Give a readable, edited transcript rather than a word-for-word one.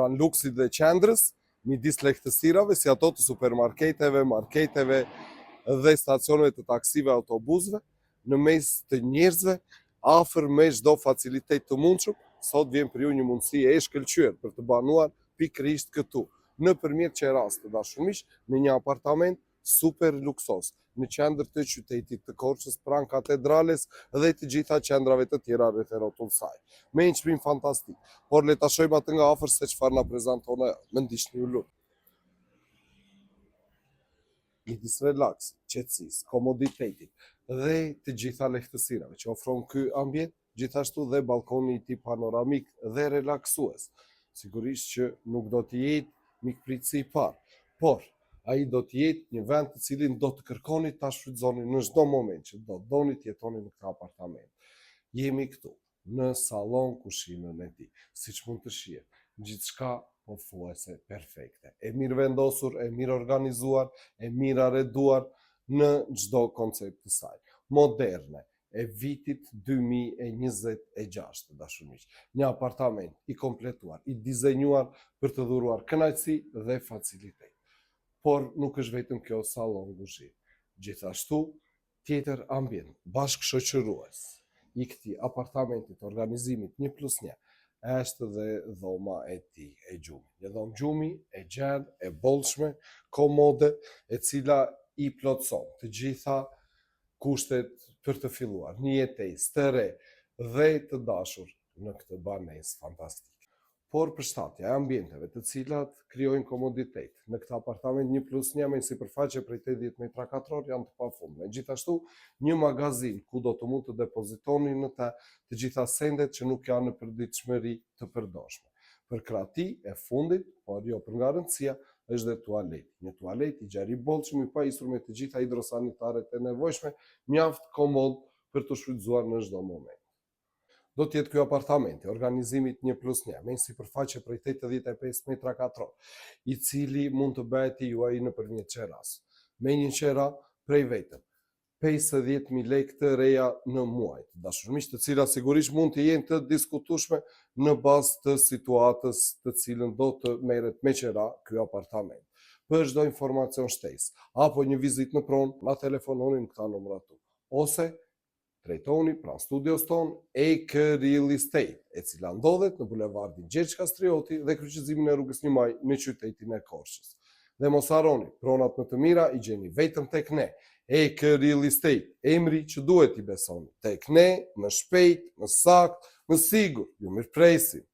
Pranë luksit dhe qendrës, midis lehtësirave si ato të supermarketeve, marketeve dhe stacioneve të taksive, autobusëve, në mes të njerëzve, afër me çdo facilitet të mundshëm, sot vjen për ju një mundësi e shkëlqyer për të banuar pikërisht këtu, nëpërmjet qeras të dashurmish, në një apartament super luksos, në qendër të qytetit të Korçës, pranë katedrales dhe të gjitha qendrave të tjera rreth e rrotull saj. Me një çmim fantastik, por le ta shohim atë nga afër se çfarë na prezanton ajo. Më ndiqni ju lutem. Midis relaks, qetësisë, komoditetit dhe të gjitha lehtësirave që ofron ky ambient, gjithashtu dhe balkoni i tij panoramik dhe relaksues. Sigurisht që nuk do të jetë mikpritësi i parë, por ai do të jetë një vend të cilin do të kërkoni ta shfrytëzoni në çdo moment që do doni të jetoni në këtë apartament. Jemi këtu, në sallon kushinën e tij, siç mund të shihni, gjithçka pothuajse perfekte, e mirë vendosur, e mirë organizuar, e mirë arreduar në çdo koncept të saj. Moderne, e vitit 2026 të dashurmiq. Një apartament i kompletuar, i dizenjuar për të dhuruar kënaqësi dhe facilitet. Por nuk është vetëm kjo sallon kuzhinë. Gjithashtu, tjetër ambient bashkëshoqërues i këtij apartamenti të organizimit 1+1 është dhe dhoma e tij e gjumit. Një dhomë gjumi e gjerë, e bollshme, komode, e cila i plotson të gjitha kushtet për të filluar një jetesë të re dhe të dashur në këtë banesë fantastike. Por përshtatja e ambienteve të cilat krijojnë komoditet në këtë apartament 1+1 me një sipërfaqe prej 80 metra katror janë të pafundme. Gjithashtu, një magazin ku do të mund të depozitoni në të gjitha sendet që nuk janë në përditshmëri të përdorshme. Për krahati e fundit, por jo për nga rëndësia, është dhe tualeti. Një tualet i gjerë i bollshëm i pajisur me të gjitha hidrosanitaret e nevojshme, mjaft komod për të shfrytzuar në çdo moment. Do të jetë ky apartamenti organizimit 1+1 me një sipërfaqe prej 85 metra katror, i cili mund të bëhet i juaj nëpërmjet qeras. Me një qera prej vetëm 50.000 lekë të reja në muaj, dashurmiq, të cilat sigurisht mund të jenë të diskutueshme në bazë të situatës të cilën do të merret me qera ky apartament. Për çdo informacion shtesë apo një vizitë në pronë, na telefononi në këta numra këtu, ose drejtoni pranë studios ton EK Real Estate, e cila ndodhet në bulevardin Gjergj Kastrioti dhe kryqëzimin e rrugës 1 Maj në qytetin e Korçës. Dhe mos harroni, pronat më të mira i gjeni vetëm tek ne. EK Real Estate, emri që duhet i besoni. Tek ne, më shpejt, më sakt, më sigur. Ju mirëpresim.